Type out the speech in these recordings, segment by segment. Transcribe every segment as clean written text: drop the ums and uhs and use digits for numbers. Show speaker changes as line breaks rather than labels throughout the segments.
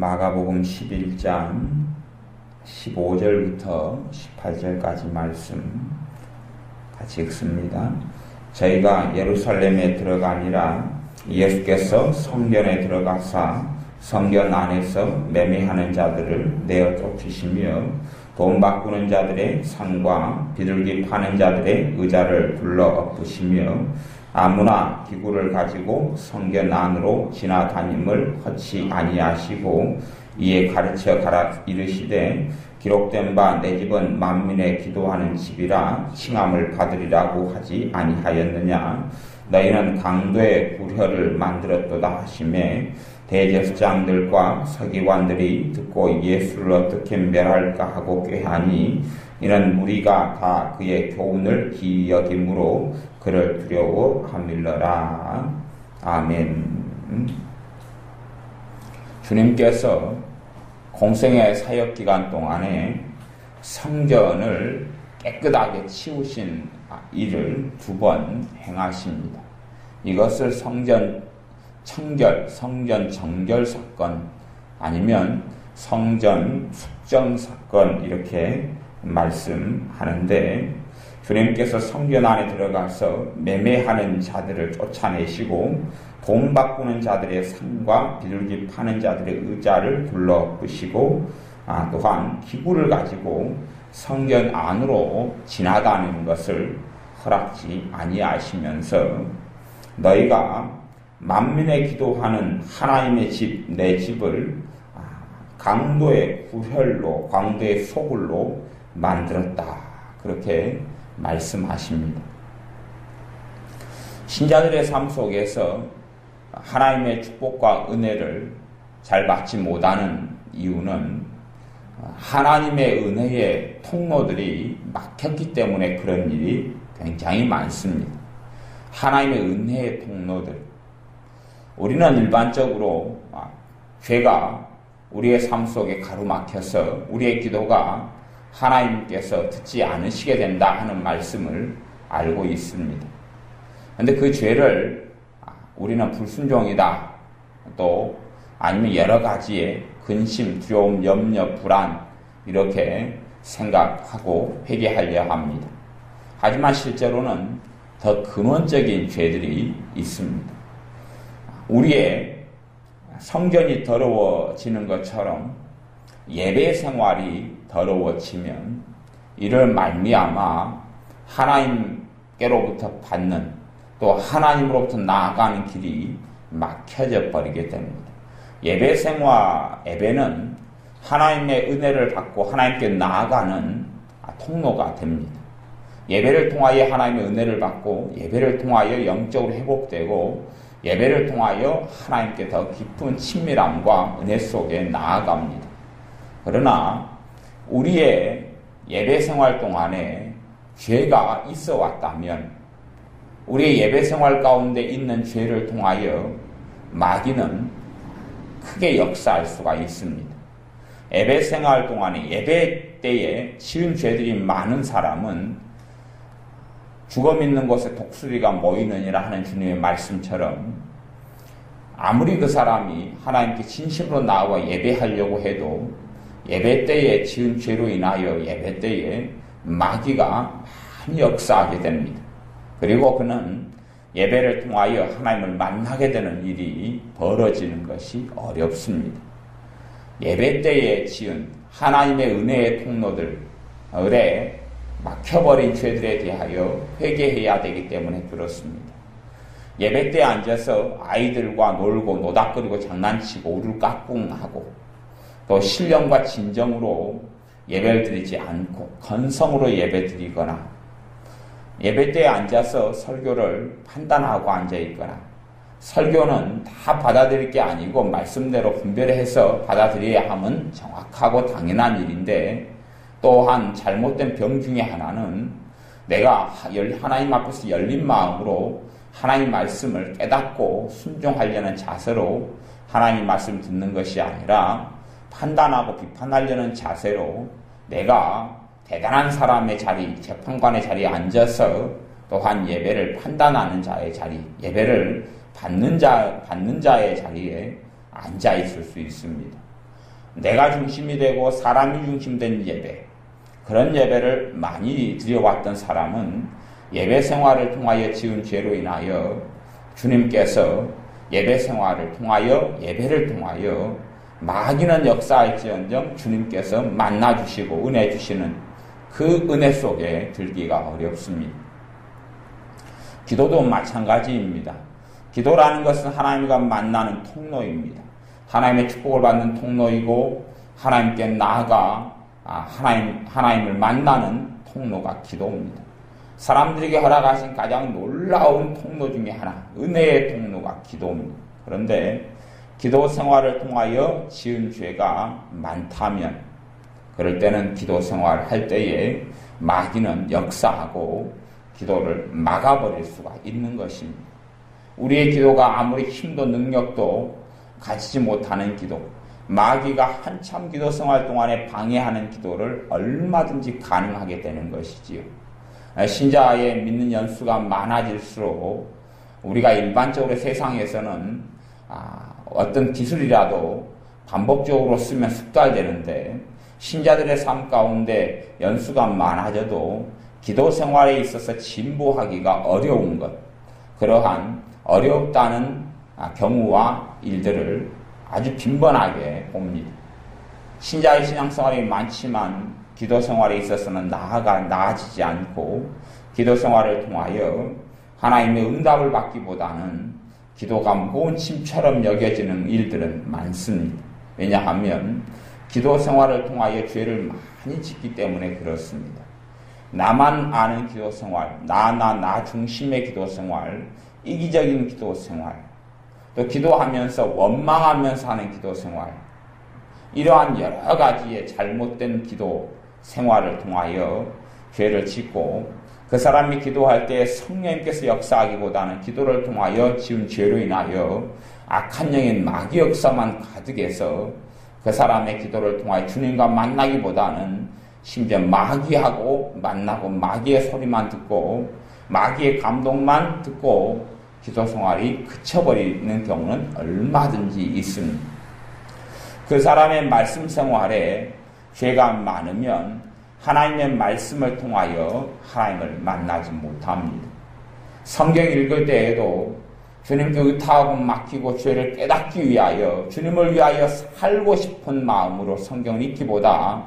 마가복음 11장 15절부터 18절까지 말씀 같이 읽습니다. 저희가 예루살렘에 들어가니라 예수께서 성전에 들어가사 성전 안에서 매매하는 자들을 내어 쫓으시며 돈 바꾸는 자들의 상과 비둘기 파는 자들의 의자를 불러 엎으시며 아무나 기구를 가지고 성전 안으로 지나다님을 허치 아니하시고 이에 가르쳐 가라 이르시되 기록된 바 내 집은 만민의 기도하는 집이라 칭함을 받으리라고 하지 아니하였느냐. 너희는 강도의 구혀를 만들었도다 하시매 대제사장들과 서기관들이 듣고 예수를 어떻게 멸할까 하고 꾀하니 이는 무리가 다 그의 교훈을 기이 여김으로 그를 두려워함일러라. 아멘. 주님께서 공생의 사역 기간 동안에 성전을 깨끗하게 치우신 일을 2번 행하십니다. 이것을 성전 청결, 성전 정결 사건 아니면 성전 숙정 사건 이렇게 말씀하는데 주님께서 성전 안에 들어가서 매매하는 자들을 쫓아내시고 돈 바꾸는 자들의 상과 비둘기 파는 자들의 의자를 불러부시고 또한 기구를 가지고 성전 안으로 지나다니는 것을 허락지 아니하시면서 너희가 만민의 기도하는 하나님의 집, 내 집을 강도의 구혈로, 강도의 소굴로 만들었다. 그렇게 말씀하십니다. 신자들의 삶 속에서 하나님의 축복과 은혜를 잘 받지 못하는 이유는 하나님의 은혜의 통로들이 막혔기 때문에 그런 일이 굉장히 많습니다. 하나님의 은혜의 통로들. 우리는 일반적으로 죄가 우리의 삶 속에 가로막혀서 우리의 기도가 하나님께서 듣지 않으시게 된다 하는 말씀을 알고 있습니다. 그런데 그 죄를 우리는 불순종이다 또 아니면 여러 가지의 근심, 두려움, 염려, 불안 이렇게 생각하고 회개하려 합니다. 하지만 실제로는 더 근원적인 죄들이 있습니다. 우리의 성전이 더러워지는 것처럼 예배 생활이 더러워지면 이를 말미암아 하나님께로부터 받는 또 하나님으로부터 나아가는 길이 막혀져 버리게 됩니다. 예배는 하나님의 은혜를 받고 하나님께 나아가는 통로가 됩니다. 예배를 통하여 하나님의 은혜를 받고 예배를 통하여 영적으로 회복되고 예배를 통하여 하나님께 더 깊은 친밀함과 은혜 속에 나아갑니다. 그러나 우리의 예배 생활 동안에 죄가 있어 왔다면 우리의 예배 생활 가운데 있는 죄를 통하여 마귀는 크게 역사할 수가 있습니다. 예배 생활 동안에 예배 때에 지은 죄들이 많은 사람은 죽어 있는 곳에 독수리가 모이느니라 하는 주님의 말씀처럼 아무리 그 사람이 하나님께 진심으로 나와 예배하려고 해도 예배 때에 지은 죄로 인하여 예배 때에 마귀가 많이 역사하게 됩니다. 그리고 그는 예배를 통하여 하나님을 만나게 되는 일이 벌어지는 것이 어렵습니다. 예배 때에 지은 하나님의 은혜의 통로들에 막혀버린 죄들에 대하여 회개해야 되기 때문에 그렇습니다. 예배 때 앉아서 아이들과 놀고 노닥거리고 장난치고 우르깍꿍하고 또 신령과 진정으로 예배를 드리지 않고 건성으로 예배 드리거나 예배 때에 앉아서 설교를 판단하고 앉아있거나 설교는 다 받아들일 게 아니고 말씀대로 분별해서 받아들여야 하면 정확하고 당연한 일인데 또한 잘못된 병 중에 하나는 내가 하나님 앞에서 열린 마음으로 하나님 말씀을 깨닫고 순종하려는 자세로 하나님 말씀 듣는 것이 아니라 판단하고 비판하려는 자세로 내가 대단한 사람의 자리, 재판관의 자리에 앉아서 또한 예배를 판단하는 자의 자리, 예배를 받는 자의 자리에 앉아 있을 수 있습니다. 내가 중심이 되고 사람이 중심된 예배, 그런 예배를 많이 드려왔던 사람은 예배 생활을 통하여 지은 죄로 인하여 주님께서 예배 생활을 통하여 예배를 통하여 마귀는 역사할지언정 주님께서 만나주시고 은혜 주시는 그 은혜 속에 들기가 어렵습니다. 기도도 마찬가지입니다. 기도라는 것은 하나님과 만나는 통로입니다. 하나님의 축복을 받는 통로이고 하나님께 나아가 하나님을 만나는 통로가 기도입니다. 사람들에게 허락하신 가장 놀라운 통로 중에 하나, 은혜의 통로가 기도입니다. 그런데 기도 생활을 통하여 지은 죄가 많다면 그럴 때는 기도 생활할 때에 마귀는 역사하고 기도를 막아버릴 수가 있는 것입니다. 우리의 기도가 아무리 힘도 능력도 가지지 못하는 기도, 마귀가 한참 기도 생활 동안에 방해하는 기도를 얼마든지 가능하게 되는 것이지요. 신자의 믿는 연수가 많아질수록 우리가 일반적으로 세상에서는 어떤 기술이라도 반복적으로 쓰면 숙달되는데 신자들의 삶 가운데 연수가 많아져도 기도 생활에 있어서 진보하기가 어려운 것, 그러한 어렵다는 경우와 일들을 아주 빈번하게 봅니다. 신자의 신앙생활이 많지만 기도 생활에 있어서는 나아지지 않고 기도 생활을 통하여 하나님의 응답을 받기보다는 기도가 무거운 짐처럼 여겨지는 일들은 많습니다. 왜냐하면 기도 생활을 통하여 죄를 많이 짓기 때문에 그렇습니다. 나만 아는 기도 생활, 나 중심의 기도 생활, 이기적인 기도 생활, 또 기도하면서 원망하면서 하는 기도 생활, 이러한 여러 가지의 잘못된 기도 생활을 통하여 죄를 짓고 그 사람이 기도할 때 성령님께서 역사하기보다는 기도를 통하여 지은 죄로 인하여 악한 영인 마귀 역사만 가득해서 그 사람의 기도를 통하여 주님과 만나기보다는 심지어 마귀하고 만나고 마귀의 소리만 듣고 마귀의 감동만 듣고 기도 생활이 그쳐버리는 경우는 얼마든지 있습니다. 그 사람의 말씀 생활에 죄가 많으면 하나님의 말씀을 통하여 하나님을 만나지 못합니다. 성경 읽을 때에도 주님께 의탁하고 맡기고 죄를 깨닫기 위하여 주님을 위하여 살고 싶은 마음으로 성경을 읽기보다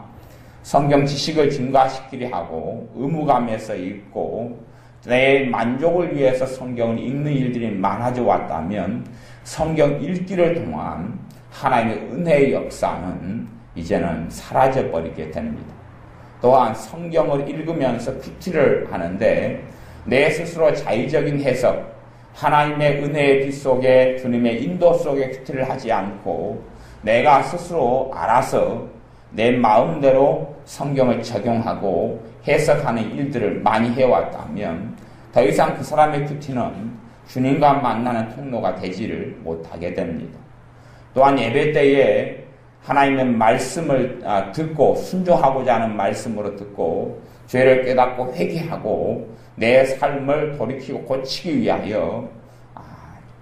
성경 지식을 증가시키려 하고 의무감에서 읽고 내 만족을 위해서 성경을 읽는 일들이 많아져 왔다면 성경 읽기를 통한 하나님의 은혜의 역사는 이제는 사라져버리게 됩니다. 또한 성경을 읽으면서 큐티를 하는데 내 스스로 자의적인 해석, 하나님의 은혜의 빛 속에 주님의 인도 속에 큐티를 하지 않고 내가 스스로 알아서 내 마음대로 성경을 적용하고 해석하는 일들을 많이 해왔다면 더 이상 그 사람의 큐티는 주님과 만나는 통로가 되지를 못하게 됩니다. 또한 예배 때에 하나님의 말씀을 듣고 순종하고자 하는 말씀으로 듣고 죄를 깨닫고 회개하고 내 삶을 돌이키고 고치기 위하여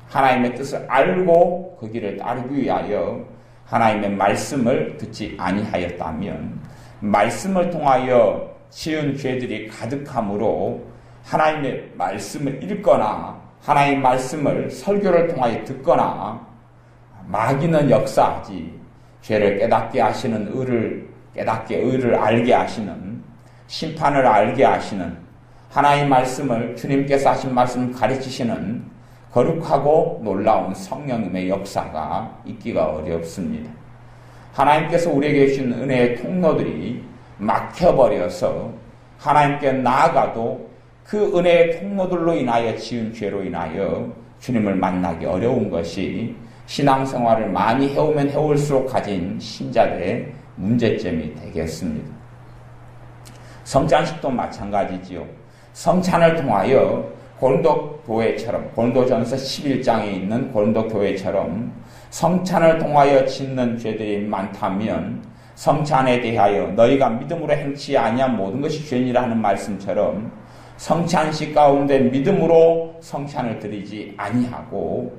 하나님의 뜻을 알고 그 길을 따르기 위하여 하나님의 말씀을 듣지 아니하였다면 말씀을 통하여 지은 죄들이 가득함으로 하나님의 말씀을 읽거나 하나님의 말씀을 설교를 통하여 듣거나 마귀는 역사하지 죄를 깨닫게 하시는 의를 알게 하시는 심판을 알게 하시는 하나님의 말씀을 주님께서 하신 말씀을 가르치시는 거룩하고 놀라운 성령님의 역사가 있기가 어렵습니다. 하나님께서 우리에게 주신 은혜의 통로들이 막혀버려서 하나님께 나아가도 그 은혜의 통로들로 인하여 지은 죄로 인하여 주님을 만나기 어려운 것이 신앙생활을 많이 해오면 해올수록 가진 신자들의 문제점이 되겠습니다. 성찬식도 마찬가지지요. 성찬을 통하여 고린도 교회처럼 고린도전서 11장에 있는 고린도 교회처럼 성찬을 통하여 짓는 죄들이 많다면 성찬에 대하여 너희가 믿음으로 행치 아니한 모든 것이 죄니라 하는 말씀처럼 성찬식 가운데 믿음으로 성찬을 드리지 아니하고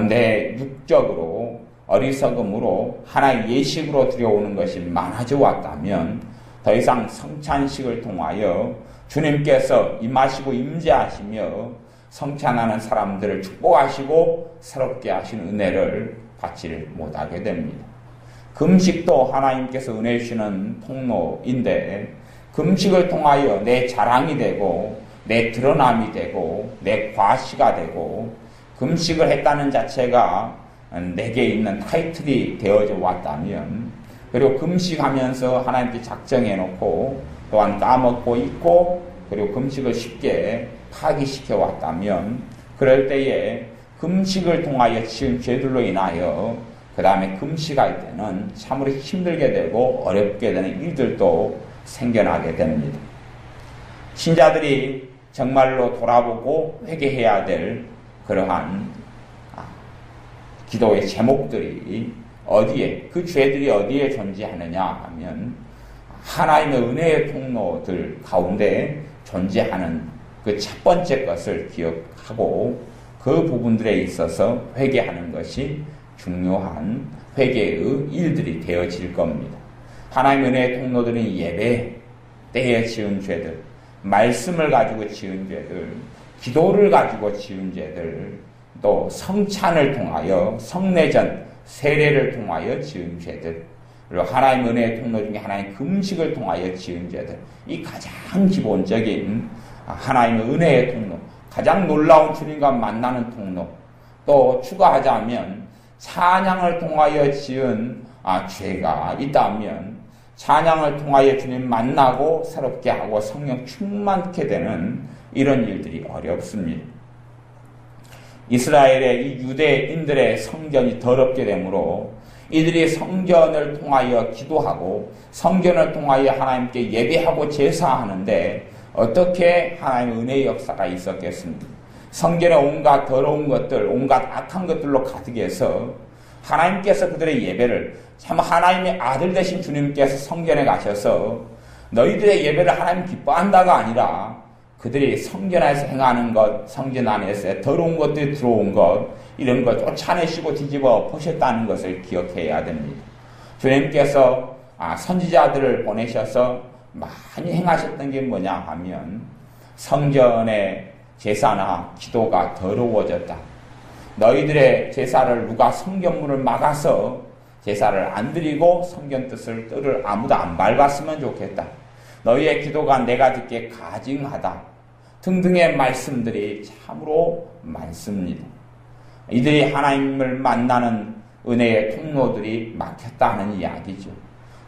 내 육적으로 어리석음으로 하나의 예식으로 들여오는 것이 많아져 왔다면 더 이상 성찬식을 통하여 주님께서 임하시고 임재하시며 성찬하는 사람들을 축복하시고 새롭게 하신 은혜를 받지를 못하게 됩니다. 금식도 하나님께서 은혜 주시는 통로인데 금식을 통하여 내 자랑이 되고 내 드러남이 되고 내 과시가 되고 금식을 했다는 자체가 내게 있는 타이틀이 되어져 왔다면 그리고 금식하면서 하나님께 작정해 놓고 또한 까먹고 있고 그리고 금식을 쉽게 파기시켜 왔다면 그럴 때에 금식을 통하여 지은 죄들로 인하여 그 다음에 금식할 때는 참으로 힘들게 되고 어렵게 되는 일들도 생겨나게 됩니다. 신자들이 정말로 돌아보고 회개해야 될 그러한 기도의 제목들이 어디에, 그 죄들이 어디에 존재하느냐 하면 하나님의 은혜의 통로들 가운데 존재하는 그 첫 번째 것을 기억하고 그 부분들에 있어서 회개하는 것이 중요한 회개의 일들이 되어질 겁니다. 하나님의 은혜의 통로들은 예배 때에 지은 죄들, 말씀을 가지고 지은 죄들, 기도를 가지고 지은 죄들, 또 성찬을 통하여 성례전, 세례를 통하여 지은 죄들, 그리고 하나님의 은혜의 통로 중에 하나의 금식을 통하여 지은 죄들, 이 가장 기본적인 하나님의 은혜의 통로, 가장 놀라운 주님과 만나는 통로, 또 추가하자면 찬양을 통하여 지은 죄가 있다면 찬양을 통하여 주님 만나고 새롭게 하고 성령 충만케 되는 이런 일들이 어렵습니다. 이스라엘의 이 유대인들의 성전이 더럽게 되므로 이들이 성전을 통하여 기도하고 성전을 통하여 하나님께 예배하고 제사하는데 어떻게 하나님의 은혜의 역사가 있었겠습니까? 성전에 온갖 더러운 것들, 온갖 악한 것들로 가득해서 하나님께서 그들의 예배를 참 하나님의 아들 되신 주님께서 성전에 가셔서 너희들의 예배를 하나님 기뻐한다가 아니라 그들이 성전 안에서 행하는 것, 성전 안에서 더러운 것들이 들어온 것, 이런 것 쫓아내시고 뒤집어 보셨다는 것을 기억해야 됩니다. 주님께서 선지자들을 보내셔서 많이 행하셨던 게 뭐냐 하면 성전의 제사나 기도가 더러워졌다. 너희들의 제사를 누가 성전문을 막아서 제사를 안 드리고 성전 뜰을 아무도 안 밟았으면 좋겠다. 너희의 기도가 내가 듣기에 가증하다. 등등의 말씀들이 참으로 많습니다. 이들이 하나님을 만나는 은혜의 통로들이 막혔다는 이야기죠.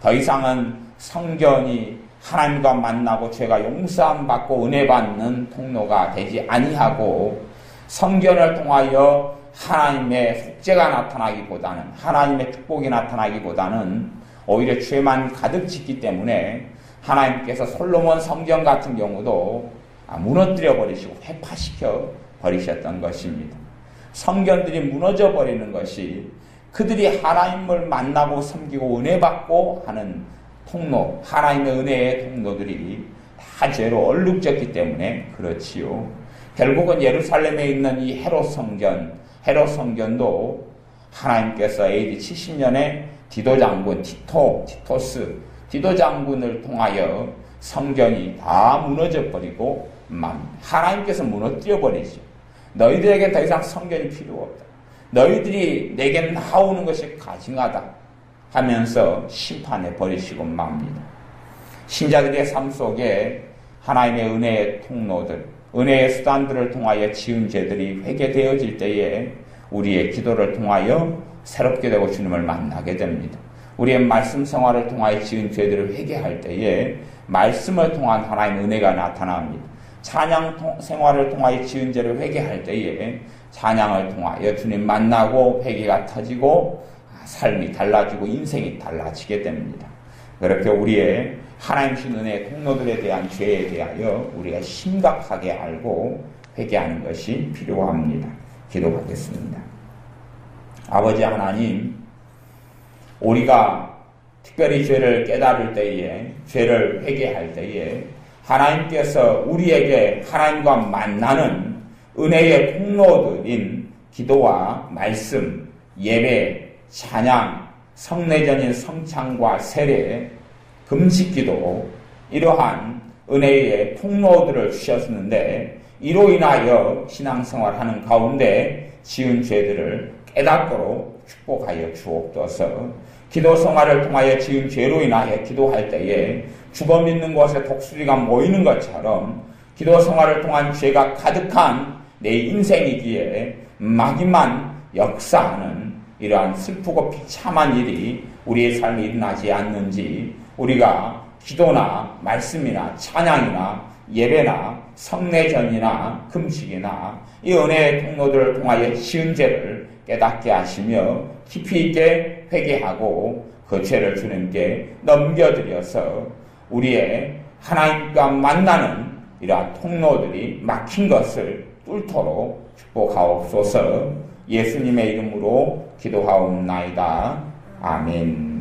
더 이상은 성전이 하나님과 만나고 죄가 용서함 받고 은혜 받는 통로가 되지 아니하고 성전을 통하여 하나님의 속죄가 나타나기보다는 하나님의 축복이 나타나기보다는 오히려 죄만 가득 찼기 때문에 하나님께서 솔로몬 성전 같은 경우도 무너뜨려 버리시고 회파시켜 버리셨던 것입니다. 성전들이 무너져 버리는 것이 그들이 하나님을 만나고 섬기고 은혜 받고 하는 통로, 하나님의 은혜의 통로들이 다 죄로 얼룩졌기 때문에 그렇지요. 결국은 예루살렘에 있는 이 헤롯 성전도 하나님께서 AD 70년에 디도 장군 디도 장군을 통하여 성전이 다 무너져 버리고 하나님께서 무너뜨려 버리죠. 너희들에게 더 이상 성전이 필요 없다. 너희들이 내게 나오는 것이 가증하다 하면서 심판해 버리시고 맙니다. 신자들의 삶 속에 하나님의 은혜의 통로들, 은혜의 수단들을 통하여 지은 죄들이 회개되어질 때에 우리의 기도를 통하여 새롭게 되고 주님을 만나게 됩니다. 우리의 말씀 생활을 통하여 지은 죄들을 회개할 때에 말씀을 통한 하나님의 은혜가 나타납니다. 찬양 생활을 통하여 지은 죄를 회개할 때에 찬양을 통하여 주님 만나고 회개가 터지고 삶이 달라지고 인생이 달라지게 됩니다. 그렇게 우리의 하나님신 은혜의 통로들에 대한 죄에 대하여 우리가 심각하게 알고 회개하는 것이 필요합니다. 기도하겠습니다. 아버지 하나님, 우리가 특별히 죄를 깨달을 때에, 죄를 회개할 때에 하나님께서 우리에게 하나님과 만나는 은혜의 통로들인 기도와 말씀, 예배, 찬양, 성례전인 성찬과 세례, 금식기도 이러한 은혜의 통로들을 주셨는데 이로 인하여 신앙생활하는 가운데 지은 죄들을 깨닫도록 축복하여 주옵소서. 기도 생활을 통하여 지은 죄로 인하여 기도할 때에 죽어 믿는 곳에 독수리가 모이는 것처럼 기도 생활을 통한 죄가 가득한 내 인생이기에 마귀만 역사하는 이러한 슬프고 비참한 일이 우리의 삶에 일어나지 않는지 우리가 기도나 말씀이나 찬양이나 예배나 성례전이나 금식이나 이 은혜의 통로들을 통하여 지은 죄를 깨닫게 하시며 깊이 있게 회개하고 그 죄를 주님께 넘겨드려서 우리의 하나님과 만나는 이러한 통로들이 막힌 것을 뚫도록 축복하옵소서. 예수님의 이름으로 기도하옵나이다. 아멘.